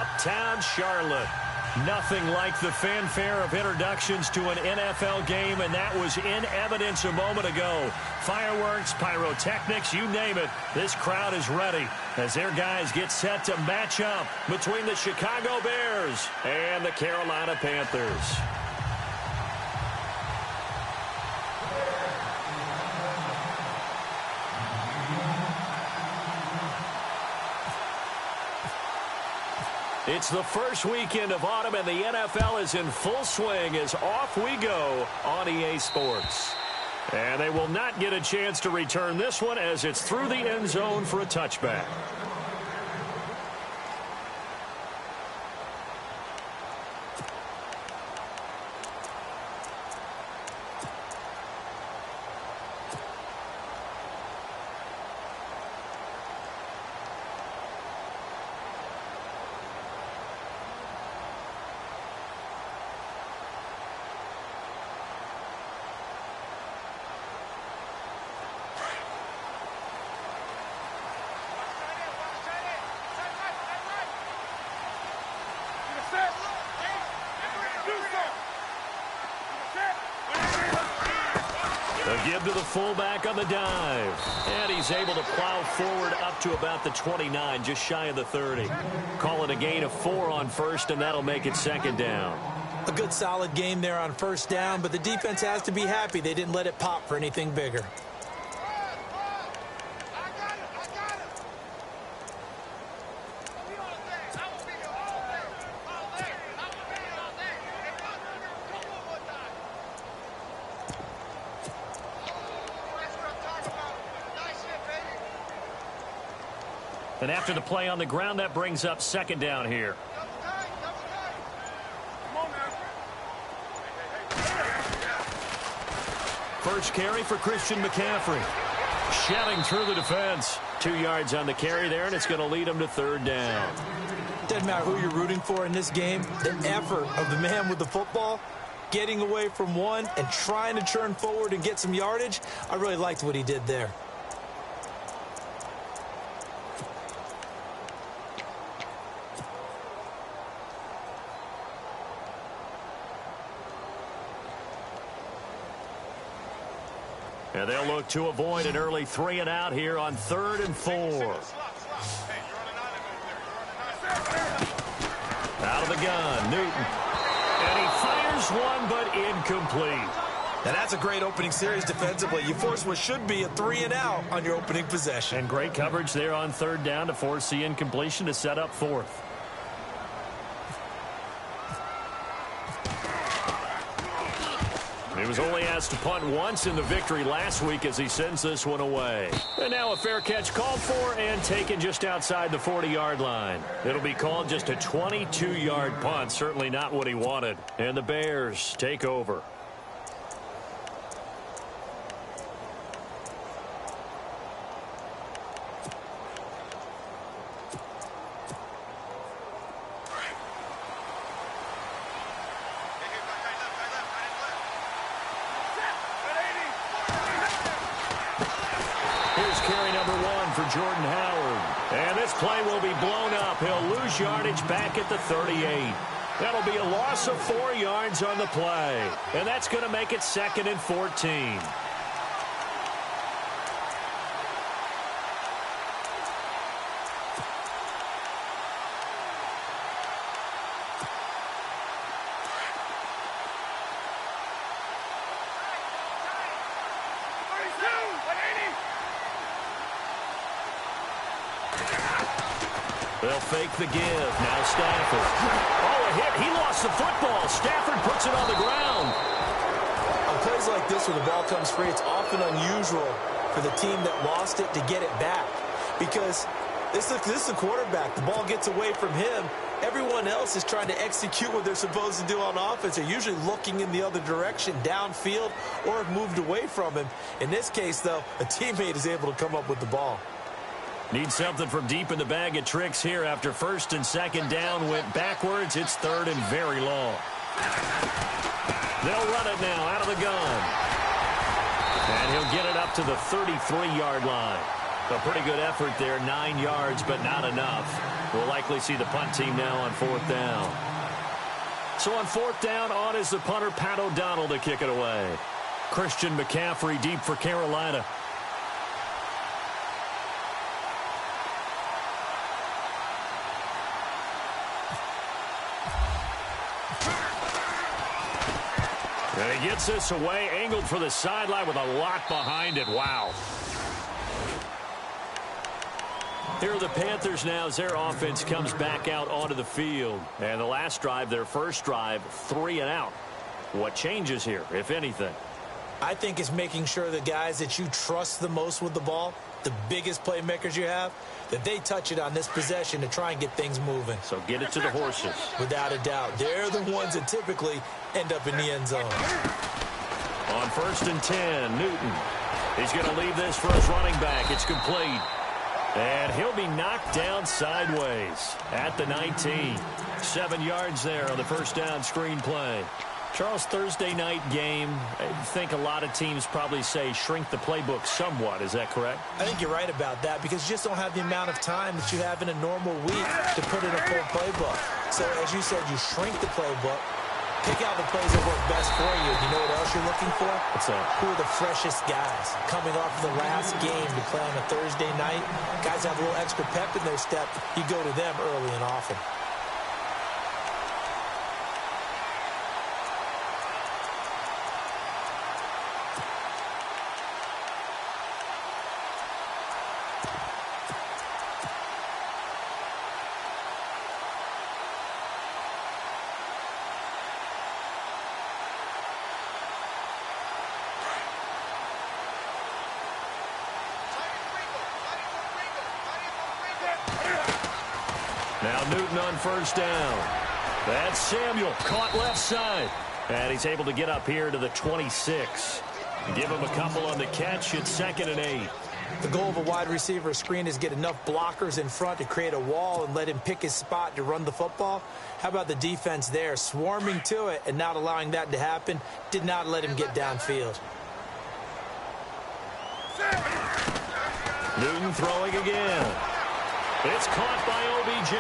uptown Charlotte. Nothing like the fanfare of introductions to an NFL game, and that was in evidence a moment ago. Fireworks, pyrotechnics, you name it. This crowd is ready as their guys get set to match up between the Chicago Bears and the Carolina Panthers. It's the first weekend of autumn, and the NFL is in full swing as off we go on EA Sports. And they will not get a chance to return this one as it's through the end zone for a touchback. They'll give to the fullback on the dive. And he's able to plow forward up to about the 29, just shy of the 30. Call it a gain of 4 on first, and that'll make it second down. A good solid game there on first down, but the defense has to be happy they didn't let it pop for anything bigger. And after the play on the ground, that brings up second down here. First carry for Christian McCaffrey. Shelling through the defense. 2 yards on the carry there, and it's going to lead him to third down. Doesn't matter who you're rooting for in this game. The effort of the man with the football, getting away from one and trying to turn forward and get some yardage, I really liked what he did there. And they'll look to avoid an early 3 and out here on 3rd and 4. Out of the gun, Newton. And he fires one, but incomplete. Now that's a great opening series defensively. You force what should be a 3 and out on your opening possession. And great coverage there on 3rd down to force the incompletion to set up 4th. He was only asked to punt once in the victory last week as he sends this one away. And now a fair catch called for and taken just outside the 40-yard line. It'll be called just a 22-yard punt, certainly not what he wanted. And the Bears take over. Jordan Howard. And this play will be blown up. He'll lose yardage back at the 38. That'll be a loss of 4 yards on the play. And that's going to make it 2nd and 14. They'll fake the give. Now Stafford. Oh, a hit. He lost the football. Stafford puts it on the ground. On plays like this where the ball comes free, it's often unusual for the team that lost it to get it back. Because this is the quarterback. The ball gets away from him. Everyone else is trying to execute what they're supposed to do on offense. They're usually looking in the other direction, downfield, or have moved away from him. In this case, though, a teammate is able to come up with the ball. Need something from deep in the bag of tricks here after 1st and 2nd down went backwards. It's 3rd and very long. They'll run it now out of the gun. And he'll get it up to the 33-yard line. A pretty good effort there, 9 yards, but not enough. We'll likely see the punt team now on 4th down. So on 4th down, on is the punter, Pat O'Donnell, to kick it away. Christian McCaffrey deep for Carolina. And he gets this away, angled for the sideline with a lot behind it. Wow. Here are the Panthers now as their offense comes back out onto the field. And the last drive, their first drive, 3 and out. What changes here, if anything? I think it's making sure the guys that you trust the most with the ball, the biggest playmakers you have, that they touch it on this possession to try and get things moving. So get it to the horses. Without a doubt. They're the ones that typically end up in the end zone. On 1st and 10, Newton. He's going to leave this for his running back. It's complete. And he'll be knocked down sideways at the 19. 7 yards there on the first down screen play. Charles, Thursday night game, I think a lot of teams probably say shrink the playbook somewhat. Is that correct? I think you're right about that because you just don't have the amount of time that you have in a normal week to put in a full playbook. So, as you said, you shrink the playbook, pick out the plays that work best for you. You know what else you're looking for? What's that? Who are the freshest guys coming off the last game to play on a Thursday night? Guys have a little extra pep in their step. You go to them early and often. Now Newton on first down. That's Samuel, caught left side. And he's able to get up here to the 26. Give him a couple on the catch. It's 2nd and 8. The goal of a wide receiver screen is get enough blockers in front to create a wall and let him pick his spot to run the football. How about the defense there? Swarming to it and not allowing that to happen. Did not let him get downfield. Newton throwing again. It's caught by OBJ.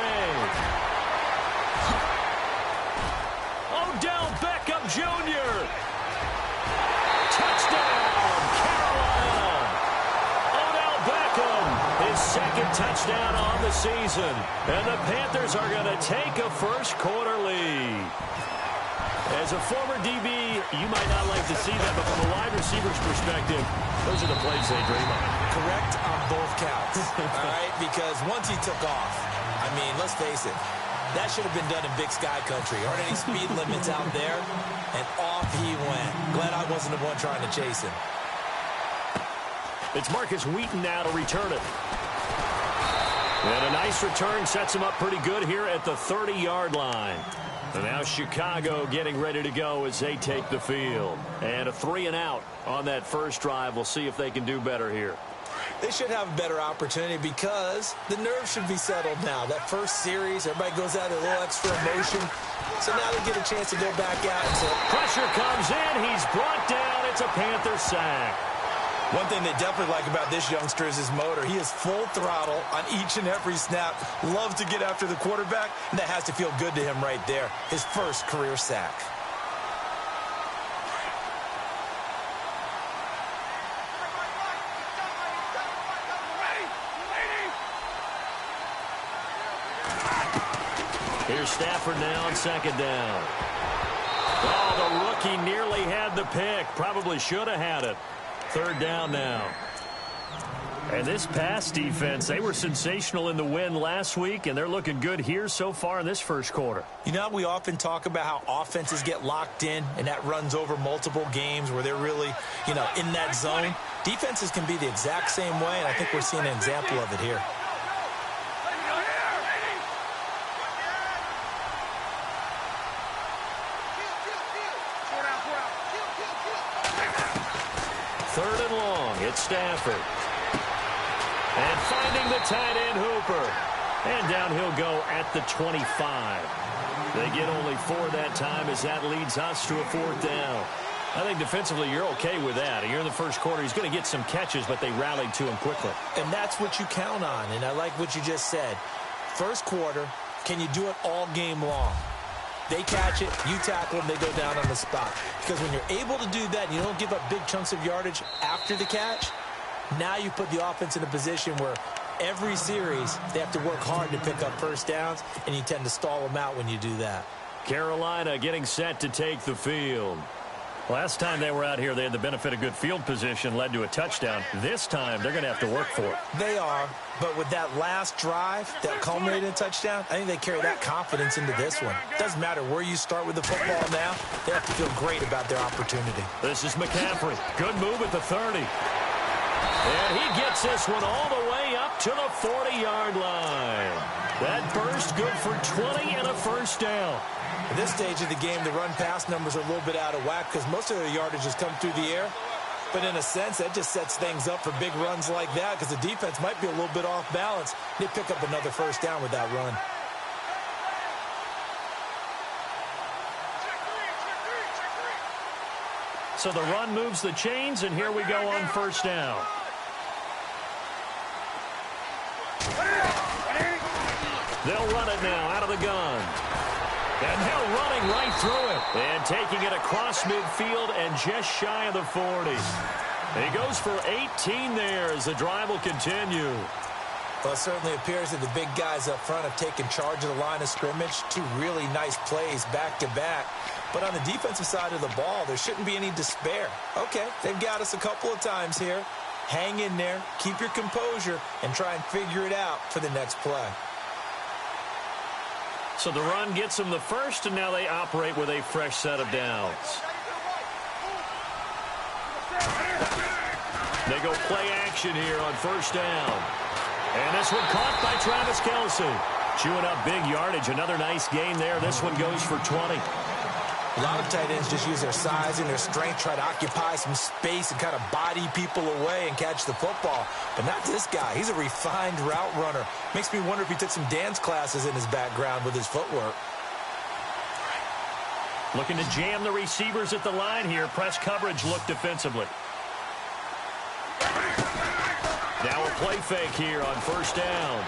Odell Beckham Jr. Touchdown, Carolina. Odell Beckham, his 2nd touchdown on the season. And the Panthers are going to take a first-quarter lead. As a former DB, you might not like to see that, but from a wide receiver's perspective, those are the plays they dream of. Correct on both counts, all right? Because once he took off, I mean, let's face it, that should have been done in Big Sky Country. Aren't any speed limits out there? And off he went. Glad I wasn't the one trying to chase him. It's Marcus Wheaton now to return it. And a nice return sets him up pretty good here at the 30-yard line. And now Chicago getting ready to go as they take the field. And a 3 and out on that first drive. We'll see if they can do better here. They should have a better opportunity because the nerves should be settled now. That first series, everybody goes out with a little extra emotion. So now they get a chance to go back out and say, pressure comes in. He's brought down. It's a Panther sack. One thing they definitely like about this youngster is his motor. He is full throttle on each and every snap. Loves to get after the quarterback, and that has to feel good to him right there. His first career sack. Here's Stafford now on 2nd down. Oh, the rookie nearly had the pick. Probably should have had it. 3rd down now. And this pass defense, they were sensational in the win last week, and they're looking good here so far in this first quarter. You know, we often talk about how offenses get locked in, and that runs over multiple games where they're really, you know, in that zone. Defenses can be the exact same way, and I think we're seeing an example of it here. Third and long, it's Stafford. And finding the tight end Hooper. And down he'll go at the 25. They get only 4 that time as that leads us to a 4th down. I think defensively you're okay with that. You're in the first quarter. He's going to get some catches, but they rallied to him quickly. And that's what you count on, and I like what you just said. First quarter, can you do it all game long? They catch it, you tackle them, they go down on the spot. Because when you're able to do that and you don't give up big chunks of yardage after the catch, now you put the offense in a position where every series they have to work hard to pick up first downs, and you tend to stall them out when you do that. Carolina getting set to take the field. Last time they were out here, they had the benefit of good field position, led to a touchdown. This time, they're going to have to work for it. They are, but with that last drive that culminated in a touchdown, I think they carry that confidence into this one. Doesn't matter where you start with the football now, they have to feel great about their opportunity. This is McCaffrey. Good move at the 30. And he gets this one all the way up to the 40-yard line. That burst good for 20 and a first down. At this stage of the game, the run-pass numbers are a little bit out of whack because most of their yardage has come through the air. But in a sense, that just sets things up for big runs like that because the defense might be a little bit off balance. They pick up another first down with that run. So the run moves the chains, and here we go on first down. They'll run it now out of the gun. And they're running right through it. And taking it across midfield and just shy of the 40. He goes for 18 there as the drive will continue. Well, it certainly appears that the big guys up front have taken charge of the line of scrimmage. Two really nice plays back-to-back. But on the defensive side of the ball, there shouldn't be any despair. Okay, they've got us a couple of times here. Hang in there, keep your composure, and try and figure it out for the next play. So the run gets them the first, and now they operate with a fresh set of downs. They go play action here on first down. And this one caught by Travis Kelce. Chewing up big yardage. Another nice gain there. This one goes for 20. A lot of tight ends just use their size and their strength, try to occupy some space and kind of body people away and catch the football. But not this guy. He's a refined route runner. Makes me wonder if he took some dance classes in his background with his footwork. Looking to jam the receivers at the line here. Press coverage look defensively. Now a play fake here on first down.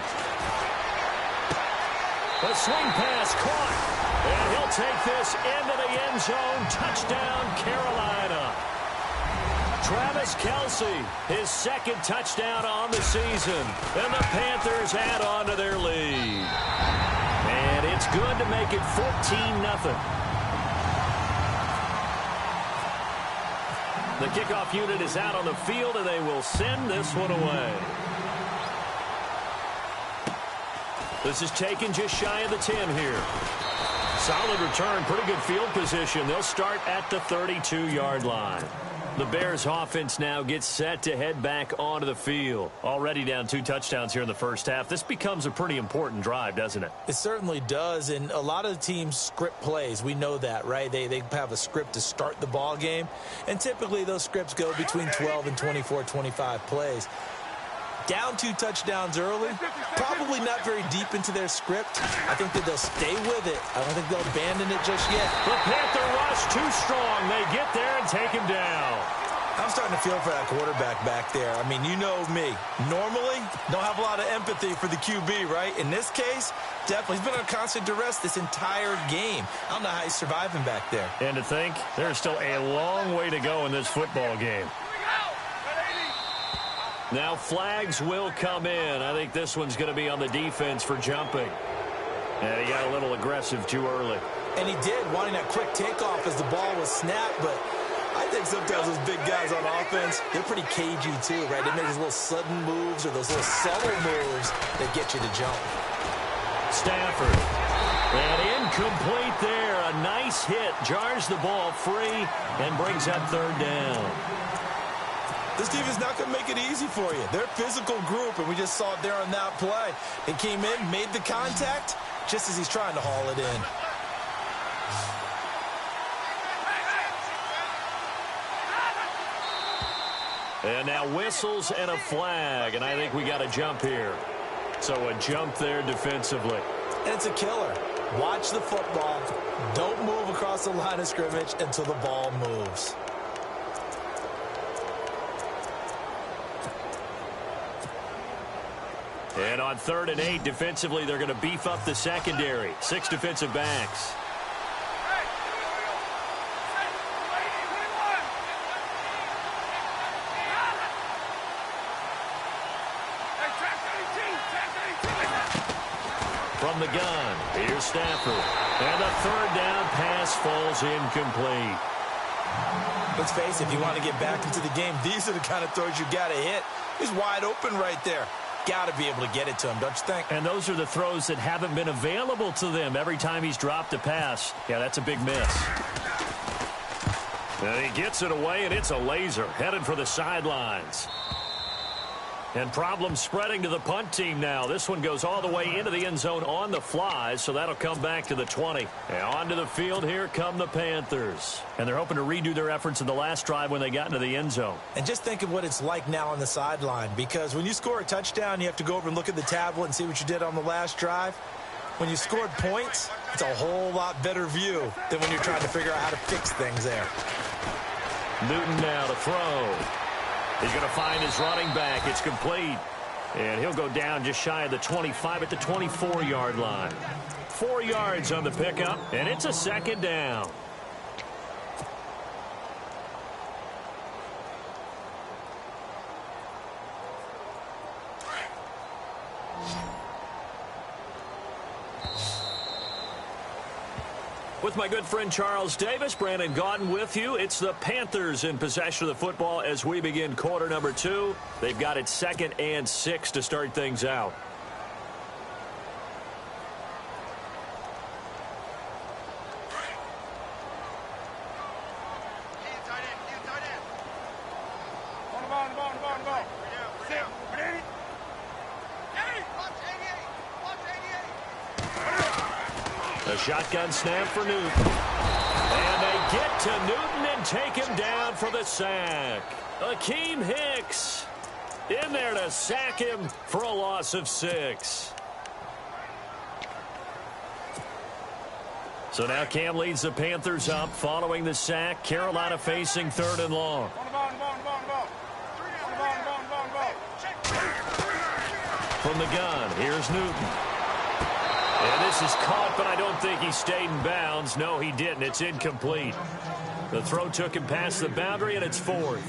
The swing pass caught. And he'll take this into the end zone. Touchdown, Carolina. Travis Kelce, his second touchdown on the season. And the Panthers add on to their lead. And it's good to make it 14-0. The kickoff unit is out on the field, and they will send this one away. This is taken just shy of the 10 here. Solid return, pretty good field position. They'll start at the 32-yard line. The Bears offense now gets set to head back onto the field. Already down 2 touchdowns here in the first half. This becomes a pretty important drive, doesn't it? It certainly does, and a lot of the teams script plays. We know that, right? They have a script to start the ball game, and typically those scripts go between 12 and 24, 25 plays. Down 2 touchdowns early, probably not very deep into their script. I think that they'll stay with it. I don't think they'll abandon it just yet. The Panther rush too strong. They get there and take him down. I'm starting to feel for that quarterback back there. I mean, you know me. Normally, don't have a lot of empathy for the QB, right? In this case, definitely. He's been on constant duress this entire game. I don't know how he's surviving back there. And to think, there's still a long way to go in this football game. Now flags will come in. I think this one's going to be on the defense for jumping. And he got a little aggressive too early. And he did, wanting that quick takeoff as the ball was snapped. But I think sometimes those big guys on offense, they're pretty cagey too, right? They make those little sudden moves or those little subtle moves that get you to jump. Stafford. And incomplete there. A nice hit. Jars the ball free and brings up third down. This team is not going to make it easy for you. They're a physical group, and we just saw it there on that play. They came in, made the contact, just as he's trying to haul it in. And now whistles and a flag, and I think we got a jump here. So a jump there defensively. And it's a killer. Watch the football. Don't move across the line of scrimmage until the ball moves. And on 3rd and 8, defensively, they're going to beef up the secondary. 6 defensive backs. From the gun, here's Stafford. And the 3rd down pass falls incomplete. Let's face it, if you want to get back into the game, these are the kind of throws you got to hit. He's wide open right there. Got to be able to get it to him, don't you think? And those are the throws that haven't been available to them every time he's dropped a pass. Yeah, that's a big miss. And he gets it away, and it's a laser headed for the sidelines. And problems spreading to the punt team now. This one goes all the way into the end zone on the fly, so that'll come back to the 20. And onto the field, here come the Panthers. And they're hoping to redo their efforts in the last drive when they got into the end zone. And just think of what it's like now on the sideline, because when you score a touchdown, you have to go over and look at the tablet and see what you did on the last drive. When you scored points, it's a whole lot better view than when you're trying to figure out how to fix things there. Newton now to throw. He's going to find his running back. It's complete. And he'll go down just shy of the 25 at the 24-yard line. 4 yards on the pickup, and it's a 2nd down. With my good friend Charles Davis, Brandon Gaudin with you. It's the Panthers in possession of the football as we begin quarter number 2. They've got it 2nd and 6 to start things out. A shotgun snap for Newton. And they get to Newton and take him down for the sack. Akeem Hicks in there to sack him for a loss of 6. So now Cam leads the Panthers up following the sack. Carolina facing 3rd and long. From the gun, here's Newton. And this is caught, but I don't think he stayed in bounds. No, he didn't. It's incomplete. The throw took him past the boundary, and it's 4th.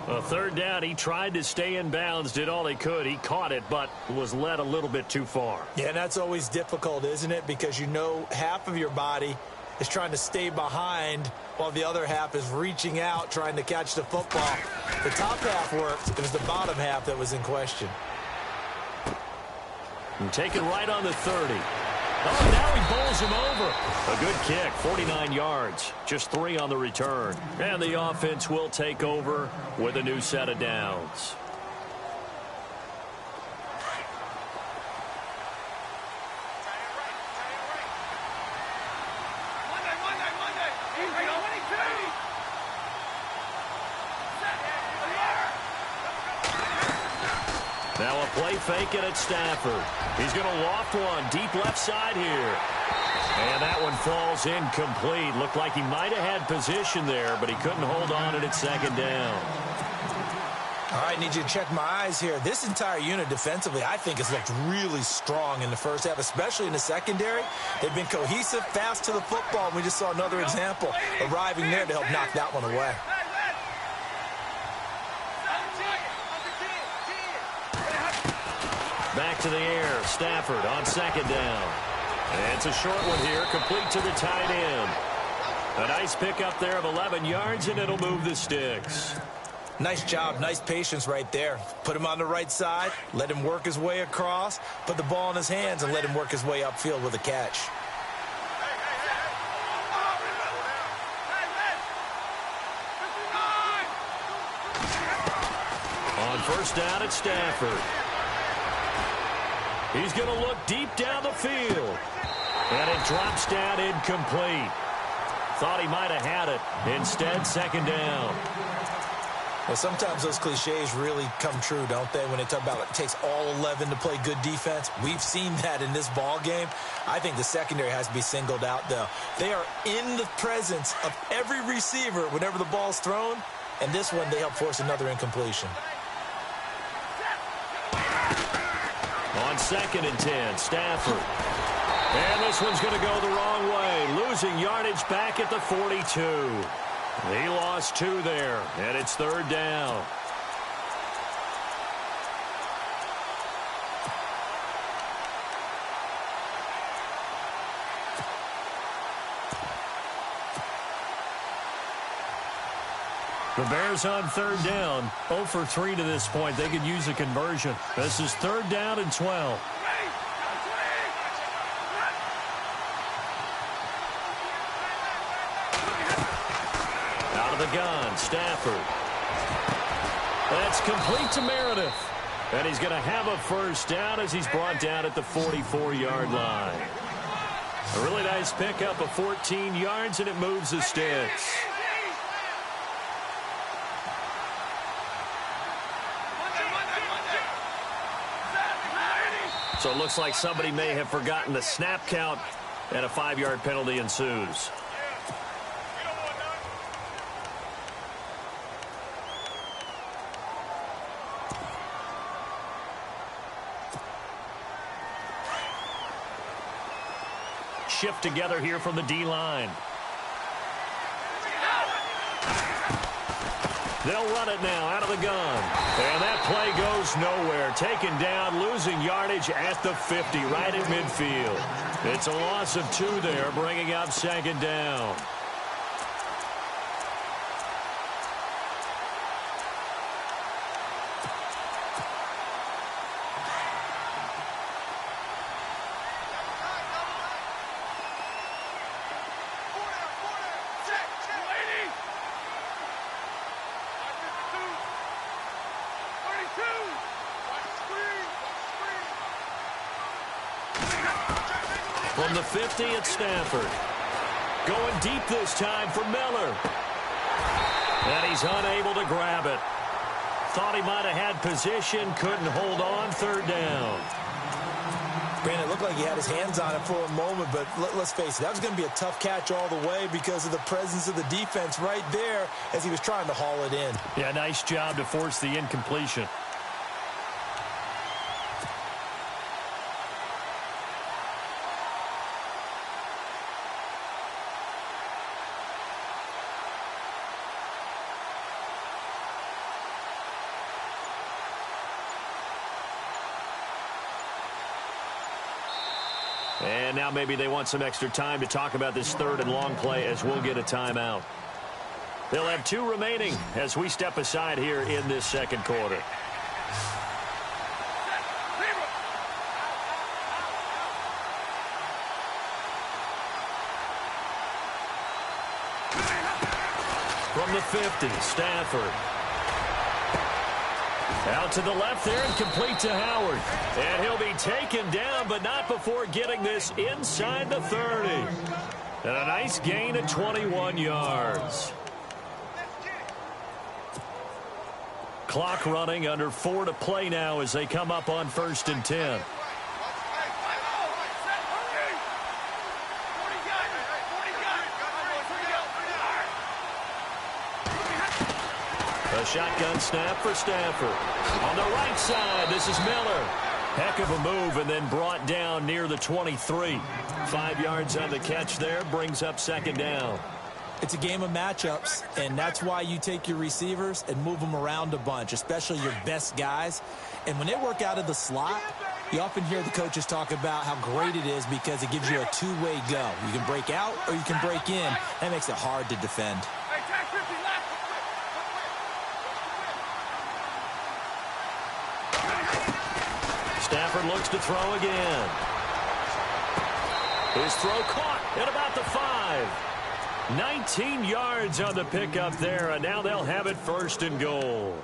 A 3rd down, he tried to stay in bounds, did all he could. He caught it, but was led a little bit too far. Yeah, and that's always difficult, isn't it? Because you know half of your body is trying to stay behind while the other half is reaching out, trying to catch the football. The top half worked. It was the bottom half that was in question. And taken right on the 30. Oh, now he bowls him over. A good kick, 49 yards. Just 3 on the return. And the offense will take over with a new set of downs. Now a play fake it at Stafford. He's going to loft one deep left side here. And that one falls incomplete. Looked like he might have had position there, but he couldn't hold on at 2nd down. All right, need you to check my eyes here. This entire unit defensively, I think, has looked really strong in the first half, especially in the secondary. They've been cohesive, fast to the football, and we just saw another example arriving there to help knock that one away. Back to the air. Stafford on 2nd down. And it's a short one here, complete to the tight end. A nice pickup there of 11 yards, and it'll move the sticks. Nice job, nice patience right there. Put him on the right side, let him work his way across, put the ball in his hands, and let him work his way upfield with a catch. On 1st down at Stafford. He's going to look deep down the field. And it drops down incomplete. Thought he might have had it. Instead, 2nd down. Well, sometimes those cliches really come true, don't they? When they talk about it takes all 11 to play good defense. We've seen that in this ball game. I think the secondary has to be singled out, though. They are in the presence of every receiver whenever the ball's thrown. And this one, they help force another incompletion. On 2nd and 10, Stafford. And this one's going to go the wrong way. Losing yardage back at the 42. He lost 2 there, and it's 3rd down. The Bears on 3rd down. 0 for 3 to this point. They could use a conversion. This is 3rd down and 12. Out of the gun, Stafford. That's complete to Meredith. And he's going to have a 1st down as he's brought down at the 44-yard line. A really nice pickup of 14 yards, and it moves the sticks. So it looks like somebody may have forgotten the snap count, and a 5-yard penalty ensues. Shift together here from the D-line. They'll run it now out of the gun. And that play goes nowhere. Taken down, losing yardage at the 50, right at midfield. It's a loss of 2 there, bringing up 2nd down. From the 50, it's Stafford. Going deep this time for Miller. And he's unable to grab it. Thought he might have had position, couldn't hold on. 3rd down. Brandon, it looked like he had his hands on it for a moment, but let's face it, that was going to be a tough catch all the way because of the presence of the defense right there as he was trying to haul it in. Yeah, nice job to force the incompletion. And now maybe they want some extra time to talk about this 3rd and long play as we'll get a timeout. They'll have 2 remaining as we step aside here in this 2nd quarter. From the 50, Stafford. Out to the left there and complete to Howard. And he'll be taken down, but not before getting this inside the 30. And a nice gain of 21 yards. Clock running, under 4 to play now as they come up on 1st and 10. A shotgun snap for Stafford. On the right side, this is Miller. Heck of a move and then brought down near the 23. 5 yards on the catch there, brings up 2nd down. It's a game of matchups, and that's why you take your receivers and move them around a bunch, especially your best guys. And when they work out of the slot, you often hear the coaches talk about how great it is because it gives you a 2-way go. You can break out or you can break in. That makes it hard to defend. Stafford looks to throw again. His throw caught at about the 5. 19 yards on the pickup there, and now they'll have it 1st and goal.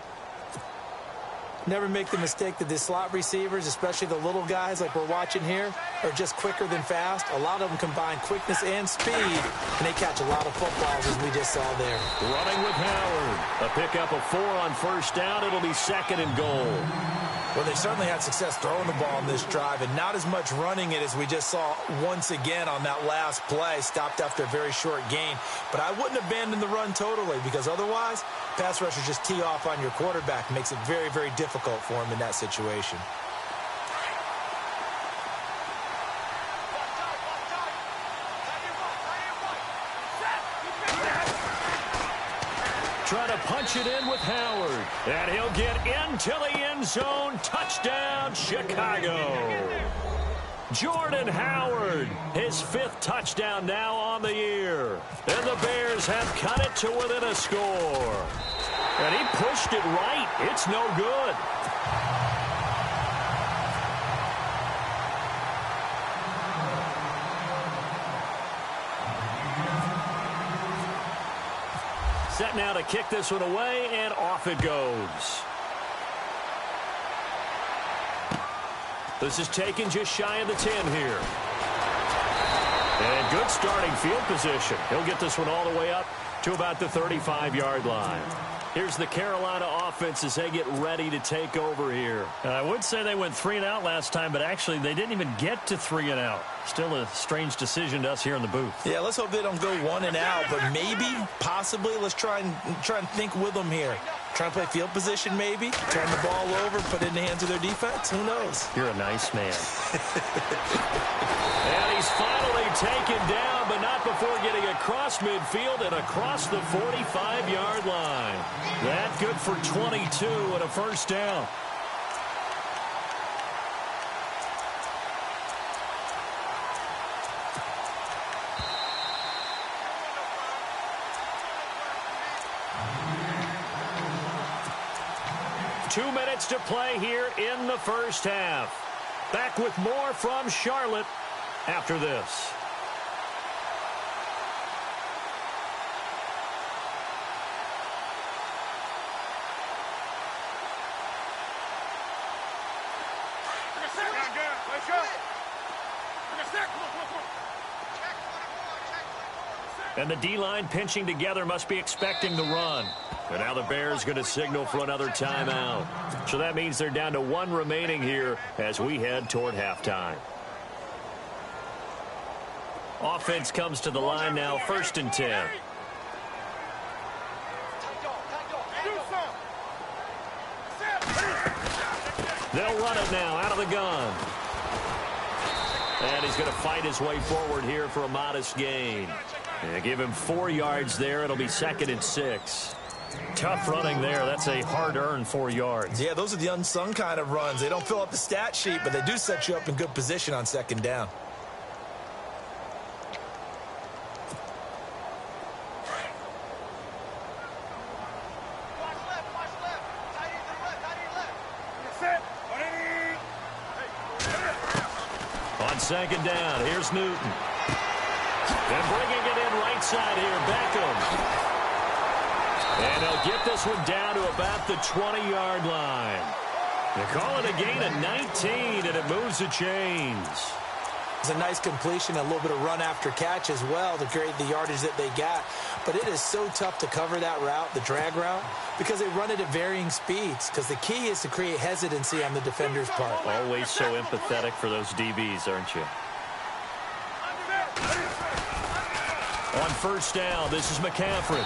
Never make the mistake that the slot receivers, especially the little guys like we're watching here, are just quicker than fast. A lot of them combine quickness and speed, and they catch a lot of footballs, as we just saw there. Running with Howard. A pickup of 4 on 1st down. It'll be 2nd and goal. Well, they certainly had success throwing the ball on this drive, and not as much running it as we just saw once again on that last play. Stopped after a very short gain. But I wouldn't abandon the run totally, because otherwise, pass rushers just tee off on your quarterback. Makes it very, very difficult for him in that situation. trying to punch it in with Howard. And he'll get into the end zone. Touchdown, Chicago. Jordan Howard, his 5th touchdown now on the year. And the Bears have cut it to within a score. And he pushed it right. It's no good. Set now to kick this one away, and off it goes. This is taken just shy of the 10 here. And good starting field position. He'll get this one all the way up to about the 35-yard line. Here's the Carolina offense as they get ready to take over here. I would say they went 3 and out last time, but actually they didn't even get to 3 and out. Still a strange decision to us here in the booth. Yeah, let's hope they don't go 1 and out, but maybe, possibly, let's try and think with them here. Try and play field position maybe, turn the ball over, put it in the hands of their defense. Who knows? You're a nice man. And he's finally taken down, but not before getting across midfield and across the 45-yard line. That good for 22 and a first down. Two minutes to play here in the first half. Back with more from Charlotte after this. And the D-line pinching together must be expecting the run. And now the Bears going to signal for another timeout. So that means they're down to 1 remaining here as we head toward halftime. Offense comes to the line now, 1st and 10. They'll run it now out of the gun. And he's going to fight his way forward here for a modest gain. And give him 4 yards there. It'll be 2nd and 6. Tough running there. That's a hard-earned 4 yards. Yeah, those are the unsung kind of runs. They don't fill up the stat sheet, but they do set you up in good position on 2nd down. On 2nd down, here's Newton. And bringing it in right side here, Beckham. And they'll get this one down to about the 20-yard line. They call it a gain of 19, and it moves the chains. It's a nice completion, a little bit of run after catch as well to create the yardage that they got. But it is so tough to cover that route, the drag route, because they run it at varying speeds. Because the key is to create hesitancy on the defender's part. Always so empathetic for those DBs, aren't you? On 1st down, this is McCaffrey.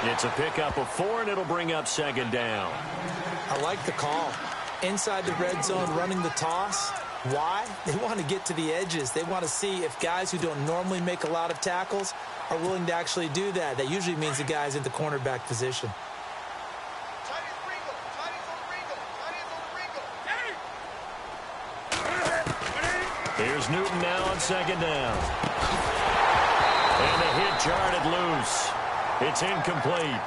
It's a pickup of 4, and it'll bring up 2nd down. I like the call. Inside the red zone, running the toss. Why? They want to get to the edges. They want to see if guys who don't normally make a lot of tackles are willing to actually do that. That usually means the guy's in the cornerback position. Here's Newton now on 2nd down. And the hit jarred loose. It's incomplete.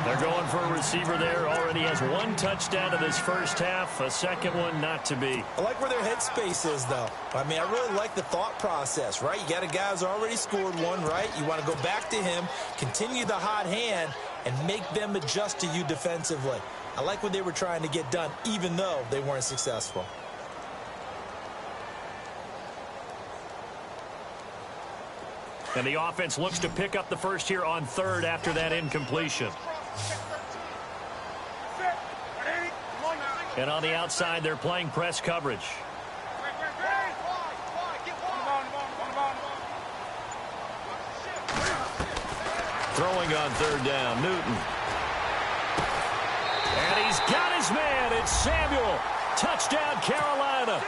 They're going for a receiver there. Already has 1 touchdown in this first half. A 2nd one not to be. I like where their headspace is, though. I mean, I really like the thought process, right? You got a guy who's already scored 1, right? You want to go back to him, continue the hot hand, and make them adjust to you defensively. I like what they were trying to get done, even though they weren't successful. And the offense looks to pick up the first here on 3rd after that incompletion. And on the outside, they're playing press coverage. Throwing on 3rd down, Newton. And he's got his man. It's Samuel. Touchdown, Carolina.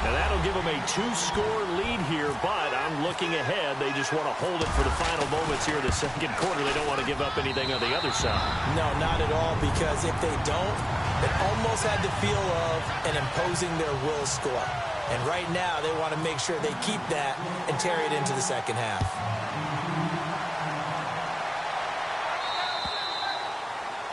And that that'll give them a 2-score lead here, but I'm looking ahead. They just want to hold it for the final moments here in the second quarter. They don't want to give up anything on the other side. No, not at all, because if they don't, it almost had the feel of an imposing their will score. And right now, they want to make sure they keep that and carry it into the second half.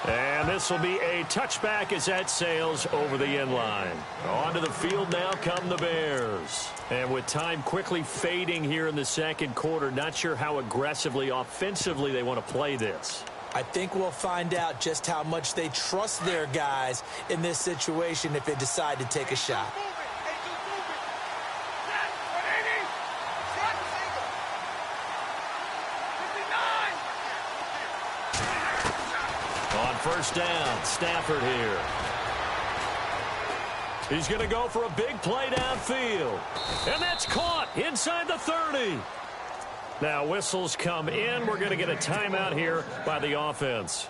And this will be a touchback as that sails over the end line. Onto the field now come the Bears. And with time quickly fading here in the second quarter, not sure how aggressively, offensively they want to play this. I think we'll find out just how much they trust their guys in this situation if they decide to take a shot. First down, Stafford here. He's going to go for a big play downfield. And that's caught inside the 30. Now whistles come in. We're going to get a timeout here by the offense,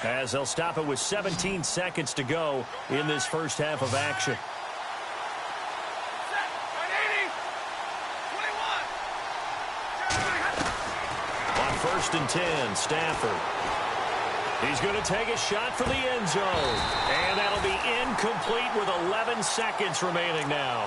as they'll stop it with 17 seconds to go in this first half of action. On 1st and 10, Stafford. He's going to take a shot for the end zone. And that'll be incomplete with 11 seconds remaining now.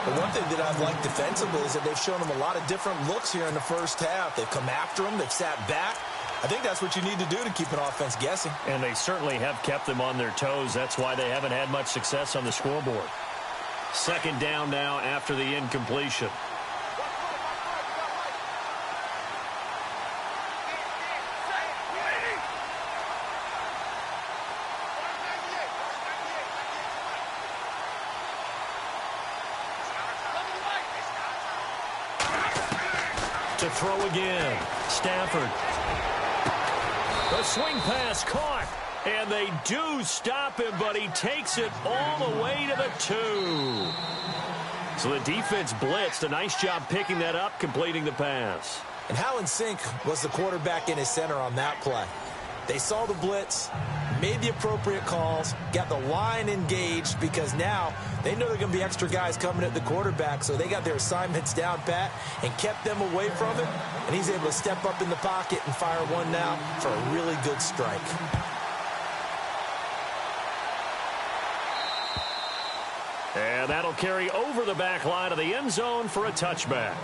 The one thing that I've liked defensively is that they've shown them a lot of different looks here in the first half. They've come after them. They've sat back. I think that's what you need to do to keep an offense guessing. And they certainly have kept them on their toes. That's why they haven't had much success on the scoreboard. Second down now after the incompletion. To throw again, Stafford. The swing pass caught, and they do stop him, but he takes it all the way to the 2. So the defense blitzed. A nice job picking that up, completing the pass. And how in sync was the quarterback in his center on that play? They saw the blitz, made the appropriate calls, got the line engaged, because now they know there are going to be extra guys coming at the quarterback, so they got their assignments down pat and kept them away from it, and he's able to step up in the pocket and fire one now for a really good strike. And that'll carry over the back line of the end zone for a touchback.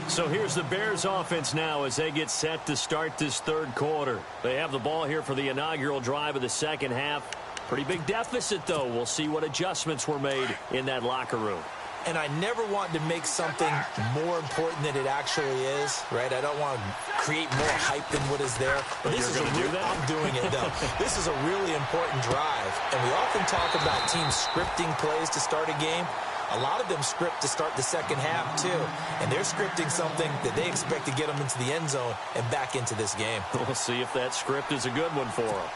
So here's the Bears offense now as they get set to start this third quarter. They have the ball here for the inaugural drive of the second half. Pretty big deficit, though. We'll see what adjustments were made in that locker room. And I never want to make something more important than it actually is, right? I don't want to create more hype than what is there. But this is going to do that? I'm doing it, though. This is a really important drive. And we often talk about teams scripting plays to start a game. A lot of them script to start the second half, too. And they're scripting something that they expect to get them into the end zone and back into this game. We'll see if that script is a good one for them.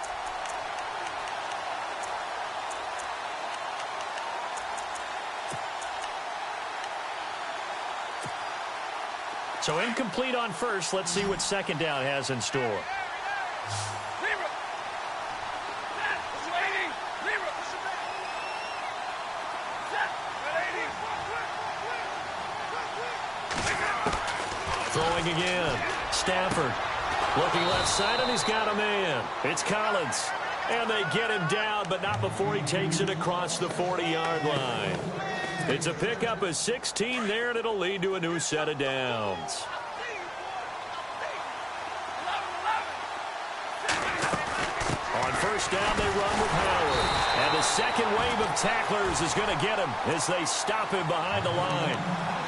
So incomplete on first. Let's see what second down has in store. Throwing again. Stafford looking left side, and he's got a man. It's Collins. And they get him down, but not before he takes it across the 40-yard line. It's a pickup of 16 there, and it'll lead to a new set of downs. On first down, they run with Howard. And the second wave of tacklers is going to get him as they stop him behind the line.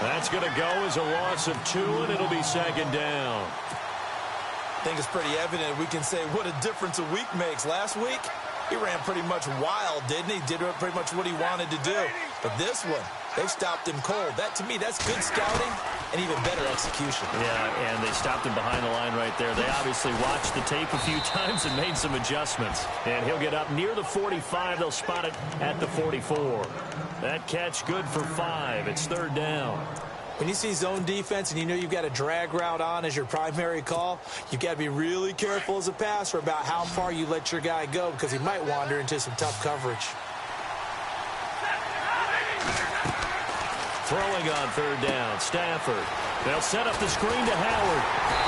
That's going to go as a loss of 2, and it'll be second down. I think it's pretty evident we can say what a difference a week makes. Last week, he ran pretty much wild, didn't he? Did pretty much what he wanted to do. But this one, they've stopped him cold. That, to me, that's good scouting and even better execution. Yeah, and they stopped him behind the line right there. They obviously watched the tape a few times and made some adjustments. And he'll get up near the 45. They'll spot it at the 44. That catch good for 5. It's third down. When you see zone defense and you know you've got a drag route on as your primary call, you've got to be really careful as a passer about how far you let your guy go, because he might wander into some tough coverage. Throwing on third down, Stafford. They'll set up the screen to Howard.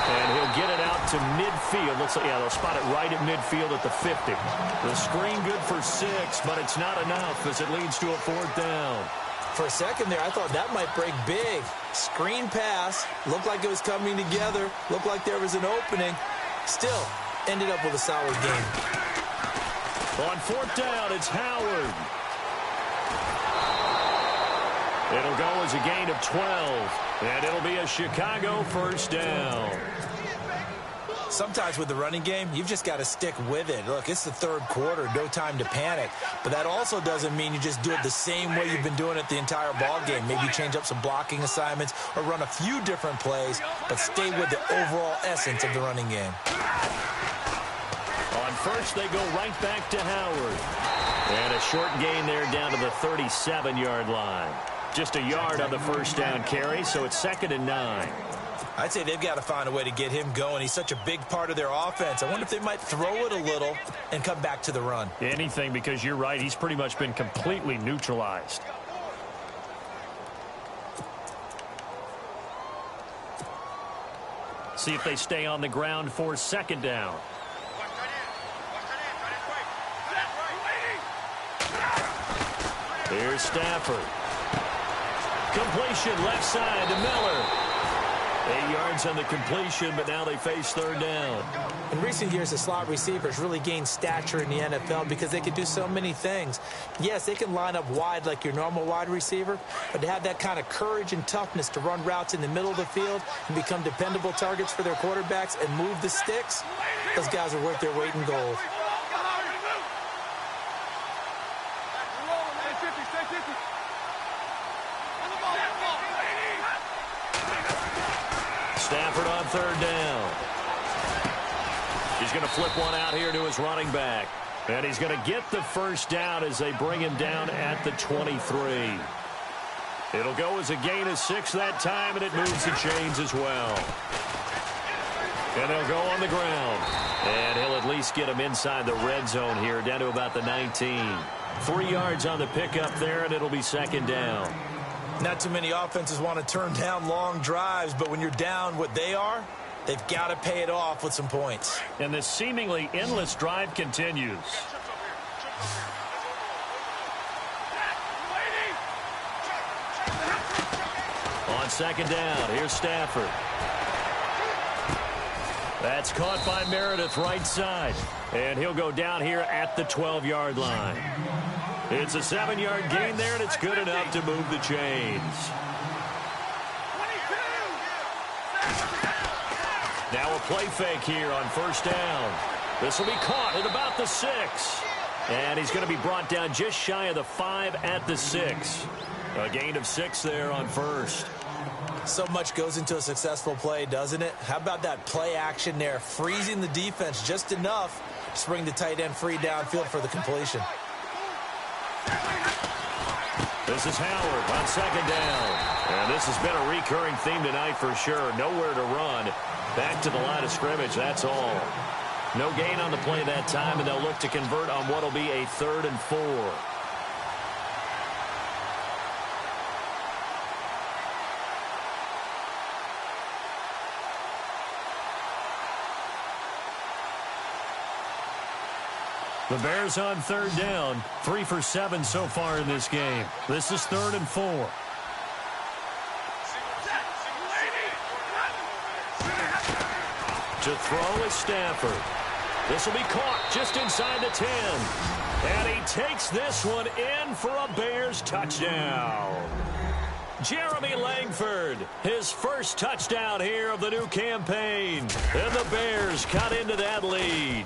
And he'll get it out to midfield. Looks like, yeah, they'll spot it right at midfield at the 50. The screen good for 6, but it's not enough as it leads to a fourth down. For a second there, I thought that might break big. Screen pass. Looked like it was coming together. Looked like there was an opening. Still, ended up with a solid game. On fourth down, it's Howard. It'll go as a gain of 12, and it'll be a Chicago first down. Sometimes with the running game, you've just got to stick with it. Look, it's the third quarter, no time to panic. But that also doesn't mean you just do it the same way you've been doing it the entire ball game. Maybe change up some blocking assignments or run a few different plays, but stay with the overall essence of the running game. On first, they go right back to Howard. And a short gain there down to the 37-yard line. Just a yard on the first down carry, so it's 2nd and 9. I'd say they've got to find a way to get him going. He's such a big part of their offense. I wonder if they might throw it a little and come back to the run. Anything, because you're right. He's pretty much been completely neutralized. See if they stay on the ground for 2nd down. Here's Stafford. Completion left side to Miller. 8 yards on the completion, but now they face 3rd down. In recent years, the slot receivers really gained stature in the NFL because they can do so many things. Yes, they can line up wide like your normal wide receiver, but to have that kind of courage and toughness to run routes in the middle of the field and become dependable targets for their quarterbacks and move the sticks, those guys are worth their weight in gold. Stafford on 3rd down. He's going to flip one out here to his running back. And he's going to get the first down as they bring him down at the 23. It'll go as a gain of 6 that time, and it moves the chains as well. And they'll go on the ground. And he'll at least get him inside the red zone here, down to about the 19. 3 yards on the pickup there, and it'll be 2nd down. Not too many offenses want to turn down long drives, but when you're down what they are, they've got to pay it off with some points. And this seemingly endless drive continues. On 2nd down, here's Stafford. That's caught by Meredith right side. And he'll go down here at the 12-yard line. It's a 7-yard gain there, and it's good enough to move the chains. Now a play fake here on 1st down. This will be caught at about the 6. And he's going to be brought down just shy of the 5 at the 6. A gain of 6 there on 1st. So much goes into a successful play, doesn't it? How about that play action there, freezing the defense just enough to bring the tight end free downfield for the completion. This is Howard on 2nd down. And this has been a recurring theme tonight for sure. Nowhere to run. Back to the line of scrimmage, that's all. No gain on the play that time, and they'll look to convert on what will be a 3rd and 4. The Bears on 3rd down, 3 for 7 so far in this game. This is 3rd and 4. To throw is Stafford. This will be caught just inside the 10. And he takes this one in for a Bears touchdown. Jeremy Langford, his first touchdown here of the new campaign. And the Bears cut into that lead.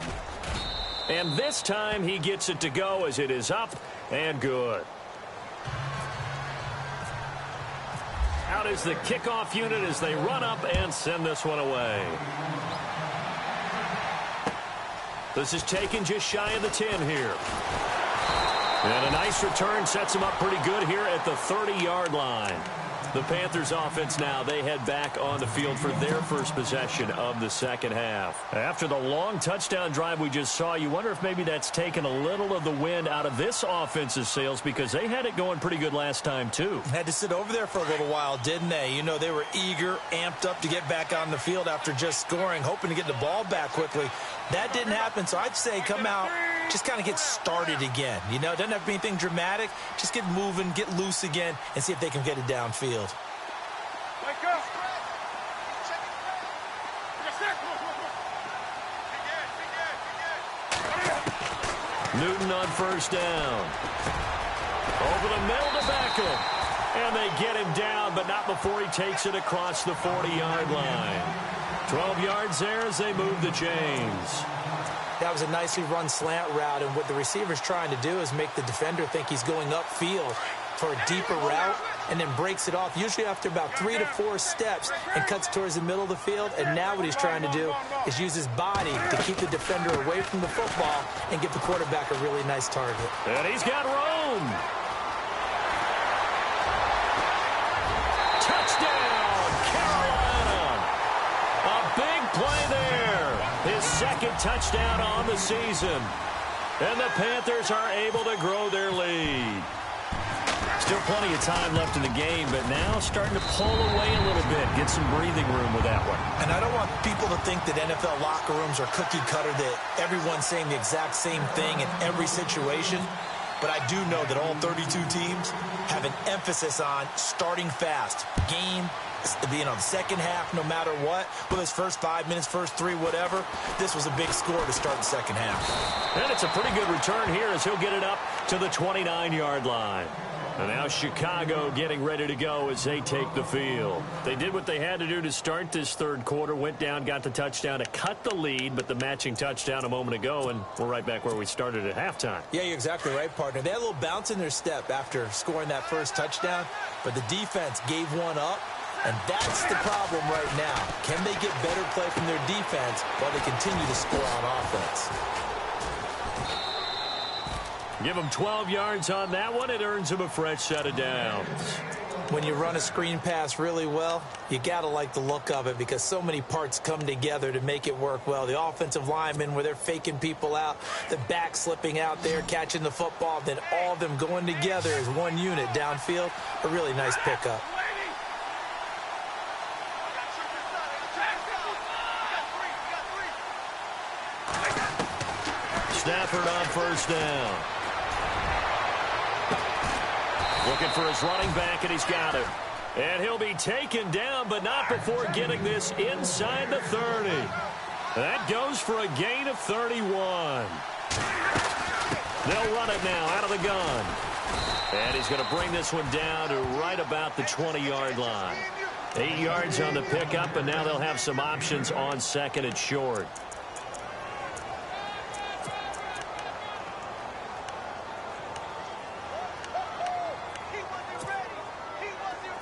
And this time he gets it to go as it is up and good. Out is the kickoff unit as they run up and send this one away. This is taken just shy of the 10 here. And a nice return sets them up pretty good here at the 30-yard line. The Panthers offense now, they head back on the field for their first possession of the second half. After the long touchdown drive we just saw, you wonder if maybe that's taken a little of the wind out of this offense's sails because they had it going pretty good last time too. Had to sit over there for a little while, didn't they? You know, they were eager, amped up to get back on the field after just scoring, hoping to get the ball back quickly. That didn't happen, so I'd say come out, just kind of get started again. You know, it doesn't have to be anything dramatic. Just get moving, get loose again, and see if they can get it downfield. Newton on first down. Over the middle to Beckham. And they get him down, but not before he takes it across the 40-yard line. 12 yards there as they move the chains. That was a nicely run slant route, and what the receiver's trying to do is make the defender think he's going upfield for a deeper route and then breaks it off, usually after about 3 to 4 steps, and cuts towards the middle of the field. And now what he's trying to do is use his body to keep the defender away from the football and give the quarterback a really nice target. And he's got room. Touchdown, Carolina. A big play there. His second touchdown on the season. And the Panthers are able to grow their lead. Still plenty of time left in the game, but now starting to pull away a little bit, get some breathing room with that one. And I don't want people to think that NFL locker rooms are cookie cutter, that everyone's saying the exact same thing in every situation. But I do know that all 32 teams have an emphasis on starting fast. Game, you know, the second half, no matter what, whether it's first 5 minutes, first 3, whatever, this was a big score to start the second half. And it's a pretty good return here as he'll get it up to the 29-yard line. And now Chicago getting ready to go as they take the field. They did what they had to do to start this third quarter, went down, got the touchdown to cut the lead, but the matching touchdown a moment ago, and we're right back where we started at halftime. Yeah, you're exactly right, partner. They had a little bounce in their step after scoring that first touchdown, but the defense gave one up, and that's the problem right now. Can they get better play from their defense while they continue to score on offense? Give them 12 yards on that one. It earns them a fresh set of downs. When you run a screen pass really well, you got to like the look of it because so many parts come together to make it work well. The offensive linemen, where they're faking people out, the back slipping out there, catching the football, then all of them going together as one unit downfield. A really nice pickup. Stafford on first down. Looking for his running back, and he's got it. And he'll be taken down, but not before getting this inside the 30. That goes for a gain of 31. They'll run it now out of the gun. And he's going to bring this one down to right about the 20-yard line. 8 yards on the pickup, and now they'll have some options on second and short.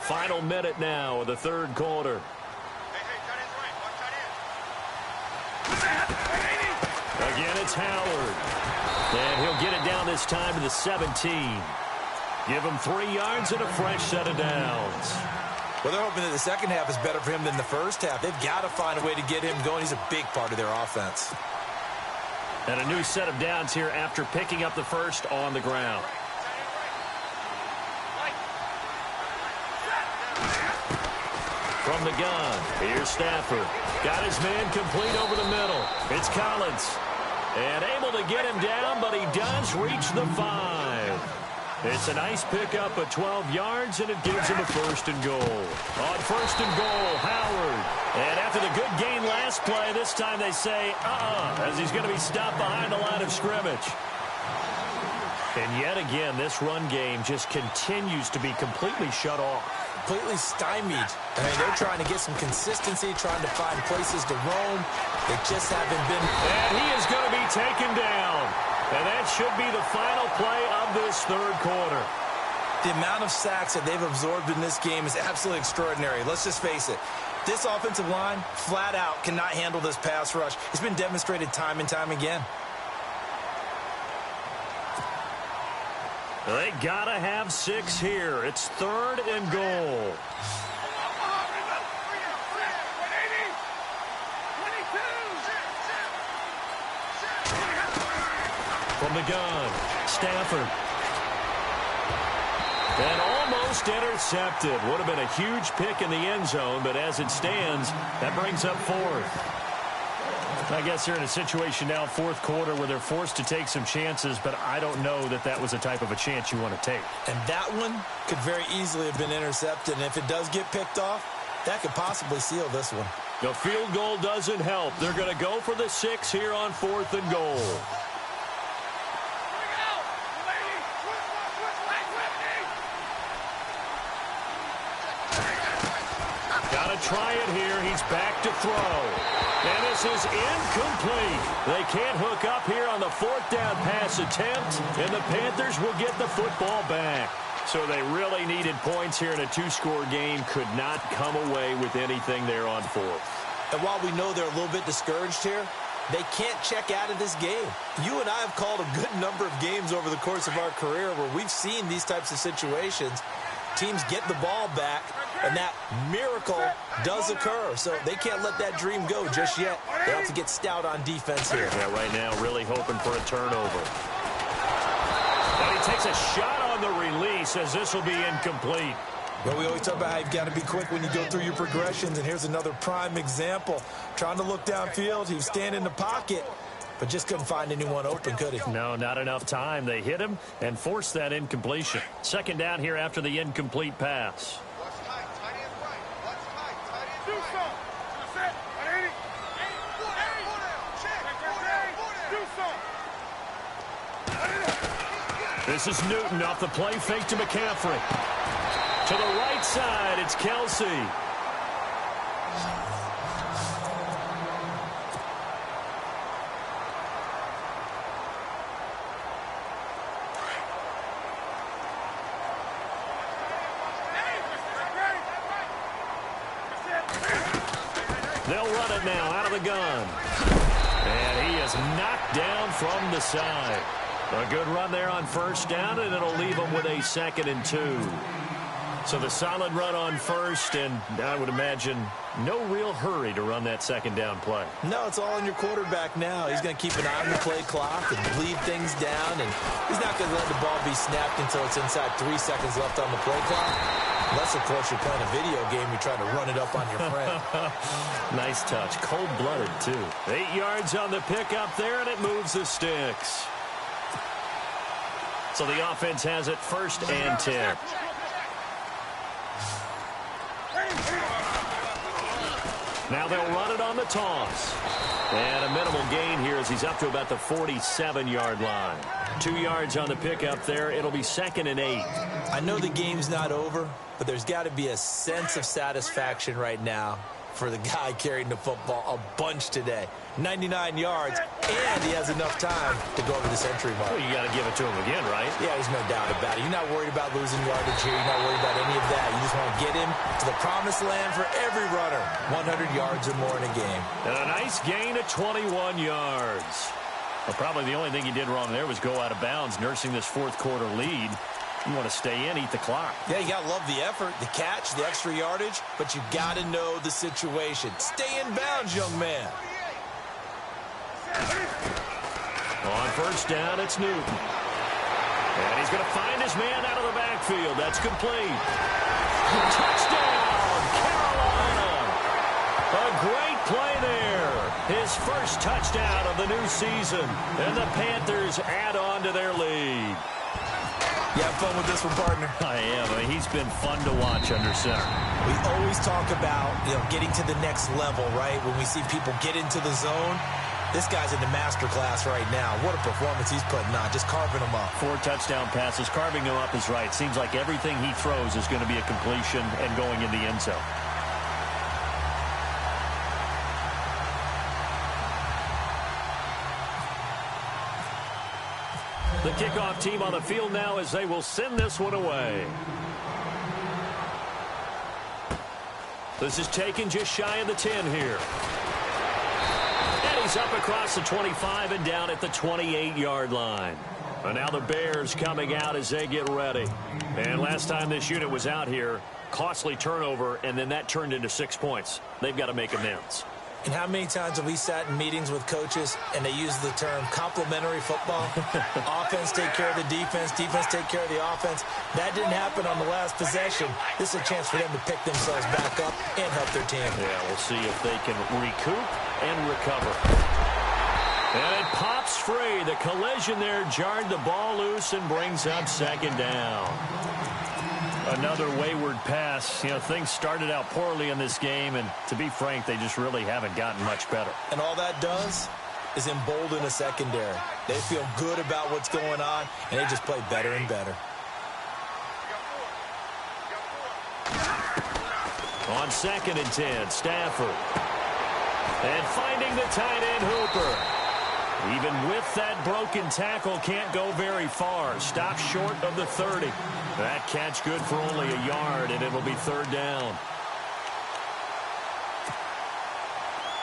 Final minute now of the third quarter. Again, it's Howard. And he'll get it down this time to the 17. Give him 3 yards and a fresh set of downs. Well, they're hoping that the second half is better for him than the first half. They've got to find a way to get him going. He's a big part of their offense. And a new set of downs here after picking up the first on the ground. From the gun, here's Stafford. Got his man complete over the middle. It's Collins. And able to get him down, but he does reach the 5. It's a nice pickup of 12 yards, and it gives him a first and goal. On first and goal, Howard. And after the good gain last play, this time they say, as he's going to be stopped behind the line of scrimmage. And yet again, this run game just continues to be completely shut off. Completely stymied. I mean, they're trying to get some consistency, trying to find places to roam. They just haven't been. And he is going to be taken down. And that should be the final play of this third quarter. The amount of sacks that they've absorbed in this game is absolutely extraordinary. Let's just face it. This offensive line, flat out, cannot handle this pass rush. It's been demonstrated time and time again. They got to have 6 here. It's 3rd and goal. From the gun, Stafford. And almost intercepted. Would have been a huge pick in the end zone, but as it stands, that brings up 4th. I guess they're in a situation now, 4th quarter, where they're forced to take some chances, but I don't know that that was the type of a chance you want to take. And that one could very easily have been intercepted, and if it does get picked off, that could possibly seal this one. The field goal doesn't help. They're going to go for the 6 here on 4th and goal. Got to try it here. He's back to throw. And this is incomplete. They can't hook up here on the 4th down pass attempt, and the Panthers will get the football back. So they really needed points here in a 2-score game. Could not come away with anything there on 4th. And while we know they're a little bit discouraged here, they can't check out of this game. You and I have called a good number of games over the course of our career where we've seen these types of situations. Teams get the ball back, and that miracle does occur. So they can't let that dream go just yet. They have to get stout on defense here. Yeah, right now really hoping for a turnover. And he takes a shot on the release as this will be incomplete. Well, we always talk about how you've got to be quick when you go through your progressions, and here's another prime example. Trying to look downfield, he was standing in the pocket, but just couldn't find anyone open, could he? No, not enough time. They hit him and forced that incompletion. 2nd down here after the incomplete pass. This is Newton off the play fake to McCaffrey. To the right side, it's Kelsey. They'll run it now out of the gun. And he is knocked down from the side. A good run there on 1st down, and it'll leave them with a 2nd and 2. So the solid run on 1st, and I would imagine no real hurry to run that 2nd down play. No, it's all on your quarterback now. He's going to keep an eye on the play clock and bleed things down, and he's not going to let the ball be snapped until it's inside 3 seconds left on the play clock. Unless, of course, you're playing a video game, you try to run it up on your friend. Nice touch. Cold-blooded, too. 8 yards on the pickup there, and it moves the sticks. So the offense has it 1st and 10. Now they'll run it on the toss. And a minimal gain here as he's up to about the 47-yard line. 2 yards on the pickup there. It'll be 2nd and 8. I know the game's not over, but there's got to be a sense of satisfaction right now for the guy carrying the football a bunch today. 99 yards, and he has enough time to go over the century mark. Well, you got to give it to him again, right? Yeah, there's no doubt about it. You're not worried about losing yardage here. You're not worried about any of that. You just want to get him to the promised land for every runner. 100 yards or more in a game. And a nice gain of 21 yards. Well, probably the only thing he did wrong there was go out of bounds, nursing this 4th quarter lead. You want to stay in, eat the clock. Yeah, you got to love the effort, the catch, the extra yardage, but you got to know the situation. Stay in bounds, young man. On 1st down, it's Newton. And he's going to find his man out of the backfield. That's complete. Touchdown, Carolina. A great play there. His first touchdown of the new season. And the Panthers add on to their lead. You have fun with this one, partner? I am. I mean, he's been fun to watch under center. We always talk about, getting to the next level, right? When we see people get into the zone, this guy's in the master class right now. What a performance he's putting on, just carving them up. 4 touchdown passes. Carving him up is right. Seems like everything he throws is going to be a completion and going in the end zone. The kickoff team on the field now as they will send this one away. This is taken just shy of the 10 here. And he's up across the 25 and down at the 28-yard line. And now the Bears coming out as they get ready. And last time this unit was out here, costly turnover, and then that turned into 6 points. They've got to make amends. And how many times have we sat in meetings with coaches and they use the term complementary football? Offense take care of the defense, defense take care of the offense. That didn't happen on the last possession. This is a chance for them to pick themselves back up and help their team. Yeah, we'll see if they can recoup and recover. And it pops free. The collision there jarred the ball loose and brings up second down. Another wayward pass. You know, things started out poorly in this game, and to be frank, they just really haven't gotten much better. And all that does is embolden a secondary. They feel good about what's going on, and they just play better and better. On 2nd and 10, Stafford. And finding the tight end Hooper. Even with that broken tackle, can't go very far. Stops short of the 30. That catch good for only a yard, and it'll be 3rd down.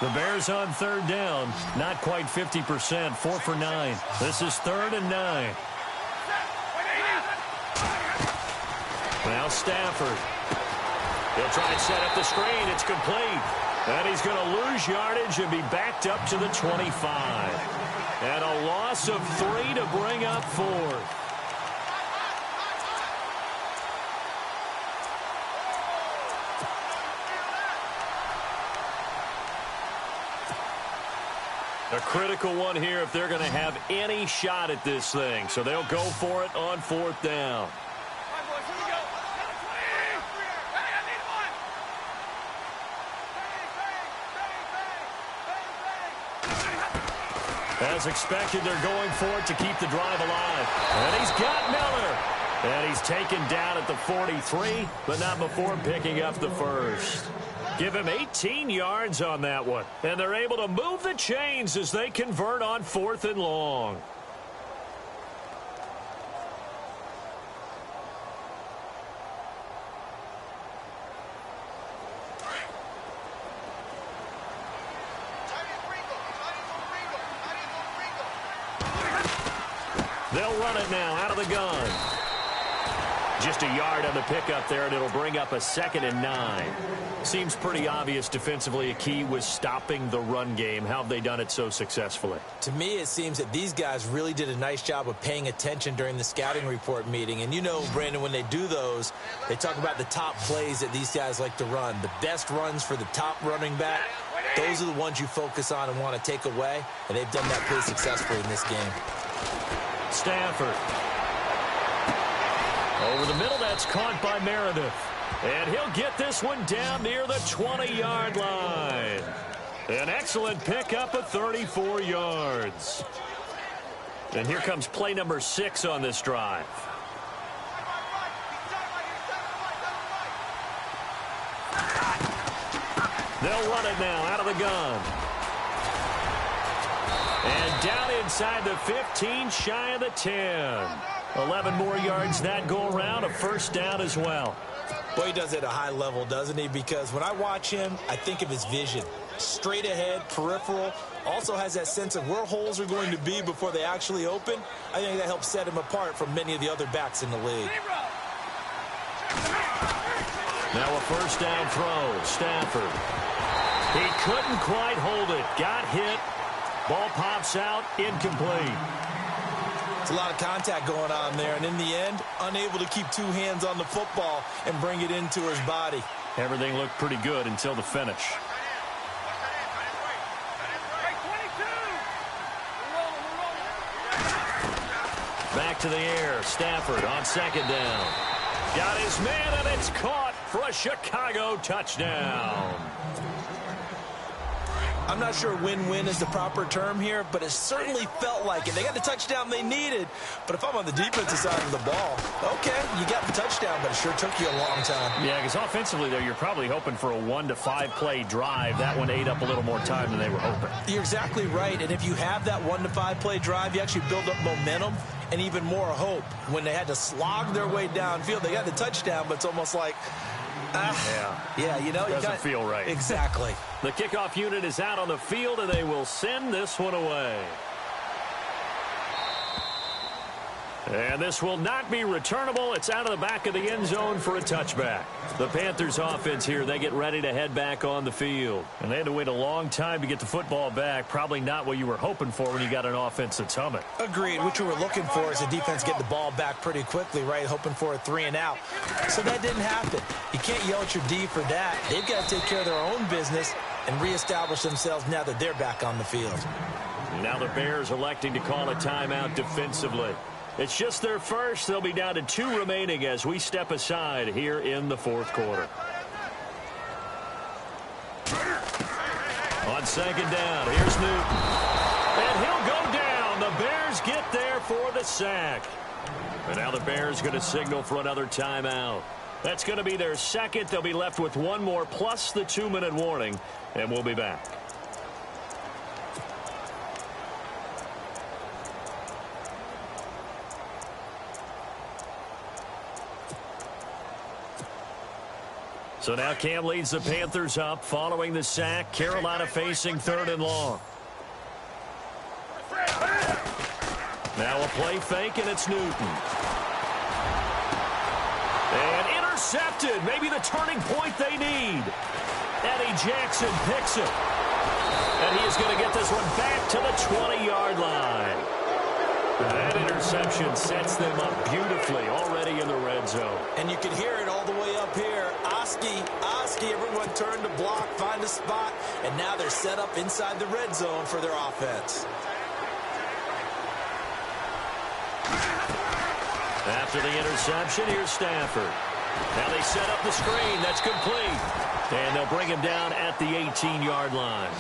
The Bears on 3rd down. Not quite 50%. 4 for 9. This is 3rd and 9. Now Stafford. He'll try and set up the screen. It's complete. And he's going to lose yardage and be backed up to the 25. And a loss of 3 to bring up 4th. A critical one here if they're going to have any shot at this thing. So they'll go for it on 4th down. As expected, they're going for it to keep the drive alive. And he's got Miller. And he's taken down at the 43, but not before picking up the first. Give him 18 yards on that one. And they're able to move the chains as they convert on 4th and long. They'll run it now out of the gun. Just a yard on the pickup there, and it'll bring up a 2nd and 9. Seems pretty obvious defensively a key was stopping the run game. How have they done it so successfully? To me, it seems that these guys really did a nice job of paying attention during the scouting report meeting. And you know, Brandon, when they do those, they talk about the top plays that these guys like to run. The best runs for the top running back, those are the ones you focus on and want to take away. And they've done that pretty successfully in this game. Stafford. Over the middle, that's caught by Meredith. And he'll get this one down near the 20-yard line. An excellent pickup of 34 yards. And here comes play number 6 on this drive. They'll run it now out of the gun. And down inside the 15, shy of the 10. 11 more yards that go around, a 1st down as well. Boy, he does it at a high level, doesn't he? Because when I watch him, I think of his vision. Straight ahead, peripheral, also has that sense of where holes are going to be before they actually open. I think that helps set him apart from many of the other backs in the league. Now a 1st down throw, Stafford. He couldn't quite hold it, got hit. Ball pops out, incomplete. It's a lot of contact going on there, and in the end, unable to keep 2 hands on the football and bring it into his body. Everything looked pretty good until the finish. Back to the air, Stafford on 2nd down. Got his man, and it's caught for a Chicago touchdown. I'm not sure win-win is the proper term here, but it certainly felt like it. They got the touchdown they needed, but if I'm on the defensive side of the ball, okay, you got the touchdown, but it sure took you a long time. Yeah, because offensively, though, you're probably hoping for a 1 to 5 play drive. That one ate up a little more time than they were hoping. You're exactly right, and if you have that 1 to 5 play drive, you actually build up momentum and even more hope. When they had to slog their way downfield, they got the touchdown, but it's almost like, yeah, you know, doesn't feel right. Exactly. The kickoff unit is out on the field, and they will send this one away. And this will not be returnable. It's out of the back of the end zone for a touchback. The Panthers offense here, they get ready to head back on the field. And they had to wait a long time to get the football back. Probably not what you were hoping for when you got an offense that's humming. Agreed. What you were looking for is the defense getting the ball back pretty quickly, right? Hoping for a 3 and out. So that didn't happen. You can't yell at your D for that. They've got to take care of their own business and reestablish themselves now that they're back on the field. Now the Bears electing to call a timeout defensively. It's just their first. They'll be down to 2 remaining as we step aside here in the fourth quarter. On second down, here's Newton. And he'll go down. The Bears get there for the sack. And now the Bears going to signal for another timeout. That's going to be their second. They'll be left with 1 more plus the 2-minute warning. And we'll be back. So now Cam leads the Panthers up following the sack. Carolina facing 3rd and long. Now a play fake, and it's Newton. And intercepted. Maybe the turning point they need. Eddie Jackson picks it. And he is going to get this one back to the 20-yard line. That interception sets them up beautifully already in the red zone. And you can hear it all the way up here. Oski, everyone turned to block, find a spot, and now they're set up inside the red zone for their offense. After the interception, here's Stafford. Now they set up the screen. That's complete. And they'll bring him down at the 18-yard line.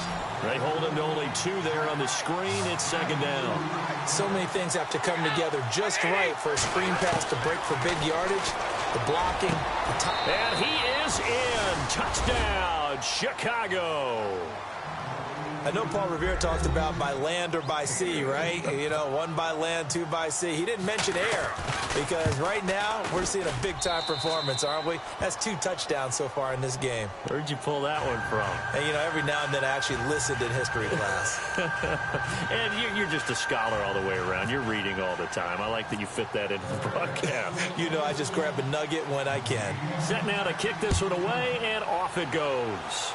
They hold him to only 2 there on the screen. It's second down. So many things have to come together just right for a screen pass to break for big yardage. The blocking. And he is in. Touchdown, Chicago. I know Paul Revere talked about by land or by sea, right? You know, 1 by land, 2 by sea. He didn't mention air because right now we're seeing a big-time performance, aren't we? That's 2 touchdowns so far in this game. Where'd you pull that one from? And, you know, every now and then I actually listened in history class. And you're just a scholar all the way around. You're reading all the time. I like that you fit that into the broadcast. You know, I just grab a nugget when I can. Set now to kick this one away, and off it goes.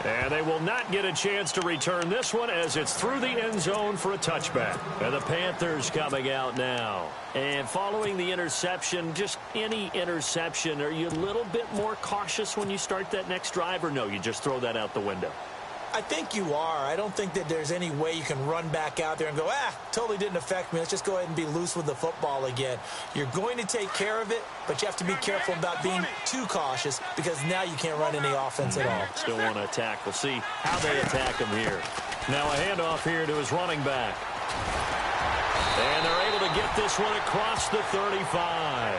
And they will not get a chance to return this one as it's through the end zone for a touchback. And the Panthers coming out now. And following the interception, just any interception, are you a little bit more cautious when you start that next drive, or no, you just throw that out the window? I think you are. I don't think that there's any way you can run back out there and go, totally didn't affect me. Let's just go ahead and be loose with the football again. You're going to take care of it, but you have to be careful about being too cautious because now you can't run any offense at all. Still want to attack. We'll see how they attack him here. Now a handoff here to his running back. And they're able to get this one across the 35.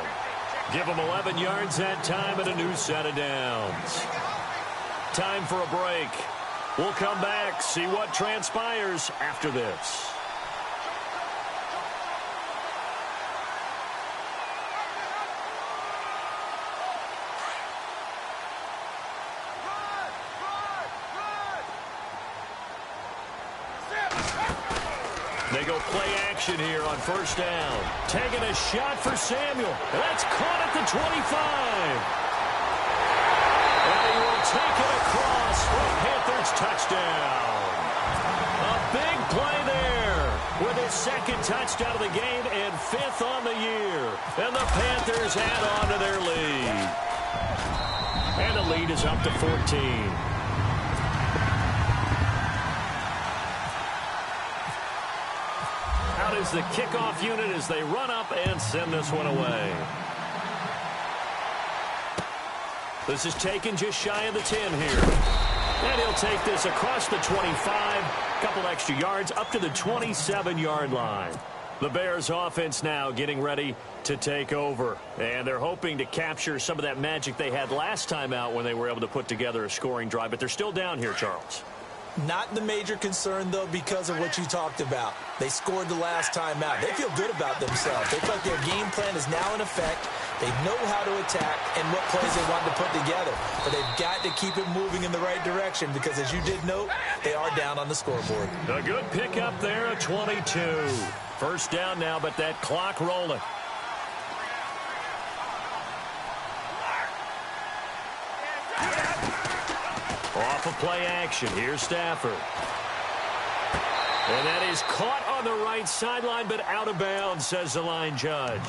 Give them 11 yards that time and a new set of downs. Time for a break. We'll come back, see what transpires after this. They go play action here on first down. Taking a shot for Samuel. That's caught at the 25. And he will take it across for a Panthers touchdown. A big play there with his 2nd touchdown of the game and 5th on the year. And the Panthers add on to their lead. And the lead is up to 14. Out is the kickoff unit as they run up and send this one away. This is taken just shy of the 10 here. And he'll take this across the 25, couple extra yards up to the 27-yard line. The Bears offense now getting ready to take over. And they're hoping to capture some of that magic they had last time out when they were able to put together a scoring drive. But they're still down here, Charles. Not the major concern, though, because of what you talked about. They scored the last time out. They feel good about themselves. They feel like their game plan is now in effect. They know how to attack and what plays they want to put together. But they've got to keep it moving in the right direction because, as you did note, they are down on the scoreboard. A good pickup there at 22. First down now, but that clock rolling. Off of play action. Here's Stafford. And that is caught on the right sideline, but out of bounds, says the line judge.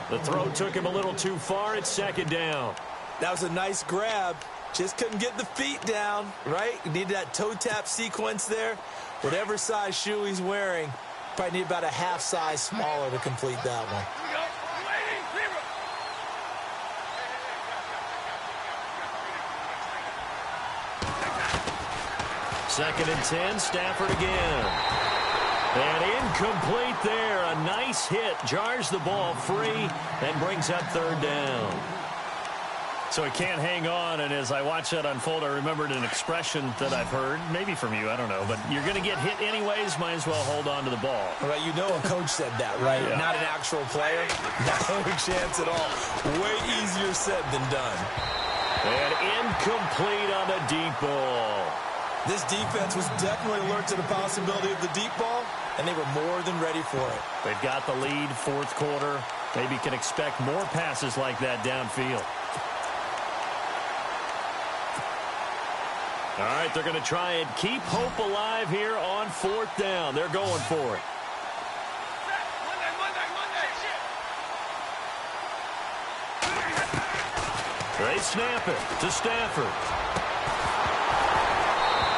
The throw took him a little too far. It's second down. That was a nice grab. Just couldn't get the feet down, right? You needed that toe tap sequence there. Whatever size shoe he's wearing, probably need about a half size smaller to complete that one. Second and 10, Stafford again. And incomplete there. A nice hit. Jars the ball free and brings up third down. So he can't hang on, and as I watch that unfold, I remembered an expression that I've heard, maybe from you, I don't know, but you're going to get hit anyways, might as well hold on to the ball. Right, you know a coach said that, right? Yeah. Not an actual player. No chance at all. Way easier said than done. And incomplete on the deep ball. This defense was definitely alert to the possibility of the deep ball, and they were more than ready for it. They've got the lead, fourth quarter. Maybe can expect more passes like that downfield. All right, they're going to try and keep hope alive here on fourth down. They're going for it. They snap it to Stafford.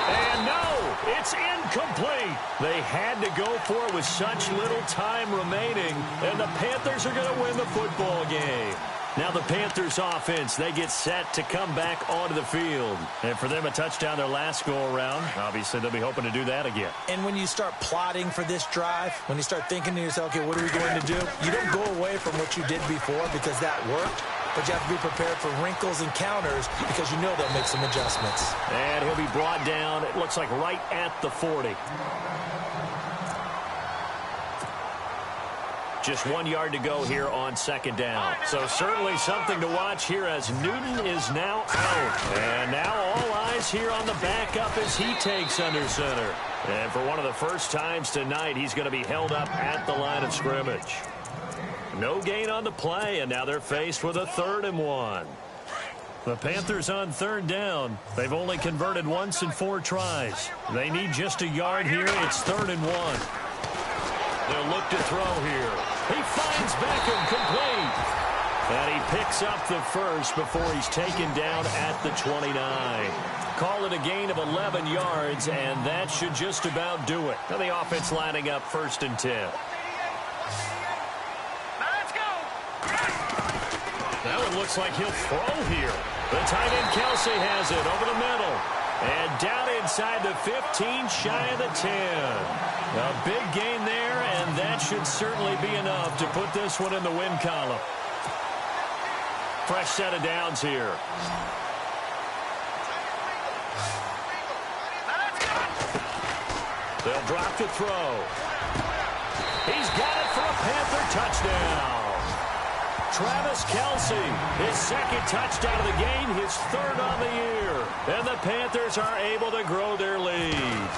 And no, it's incomplete. They had to go for it with such little time remaining, and the Panthers are going to win the football game. Now the Panthers offense, they get set to come back onto the field. And for them, a touchdown their last go-around. Obviously, they'll be hoping to do that again. And when you start plotting for this drive, when you start thinking to yourself, okay, what are we going to do? You don't go away from what you did before because that worked. But you have to be prepared for wrinkles and counters because you know they'll make some adjustments. And he'll be brought down, it looks like right at the 40. Just 1 yard to go here on second down. So certainly something to watch here as Newton is now out. And now all eyes here on the backup as he takes under center. And for one of the first times tonight, he's going to be held up at the line of scrimmage. No gain on the play, and now they're faced with a 3rd and 1. The Panthers on third down. They've only converted once in 4 tries. They need just a yard here. It's 3rd and 1. They'll look to throw here. He finds Beckham complete. And he picks up the first before he's taken down at the 29. Call it a gain of 11 yards, and that should just about do it. Now the offense lining up 1st and 10. That one looks like he'll throw here. The tight end Kelsey has it over the middle. And down inside the 15, shy of the 10. A big gain there, and that should certainly be enough to put this one in the win column. Fresh set of downs here. They'll drop to throw. He's got it for a Panther touchdown. Travis Kelsey, his 2nd touchdown of the game, his 3rd on the year. And the Panthers are able to grow their lead.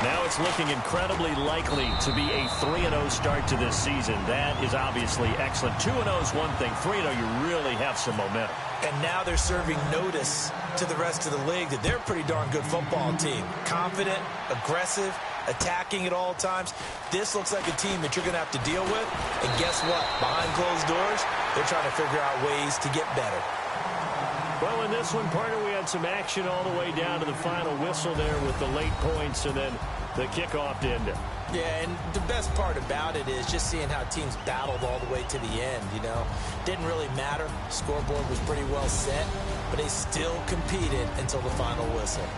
Now it's looking incredibly likely to be a 3-0 start to this season. That is obviously excellent. 2-0 is one thing. 3-0, you really have some momentum. And now they're serving notice to the rest of the league that they're a pretty darn good football team. Confident, aggressive, attacking at all times. This looks like a team that you're going to have to deal with. And guess what? Behind closed doors, they're trying to figure out ways to get better. Well, in this one, partner, we had some action all the way down to the final whistle there with the late points and then the kickoff to end it. Yeah, and the best part about it is just seeing how teams battled all the way to the end, you know. Didn't really matter. Scoreboard was pretty well set, but they still competed until the final whistle.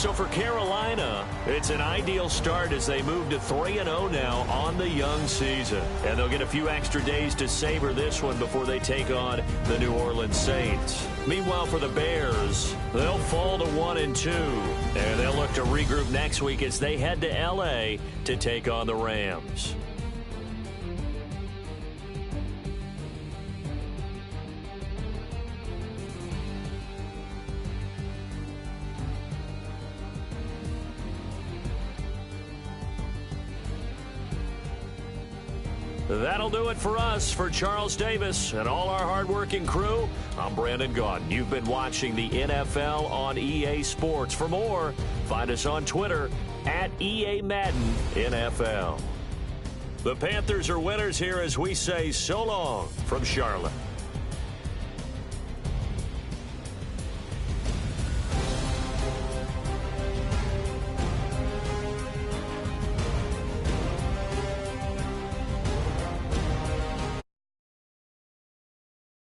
So for Carolina, it's an ideal start as they move to 3-0 now on the young season. And they'll get a few extra days to savor this one before they take on the New Orleans Saints. Meanwhile, for the Bears, they'll fall to 1-2. And they'll look to regroup next week as they head to L.A. to take on the Rams. That'll do it for us. For Charles Davis and all our hardworking crew, I'm Brandon Gaudin. You've been watching the NFL on EA Sports. For more, find us on Twitter at EA Madden NFL. The Panthers are winners here as we say so long from Charlotte.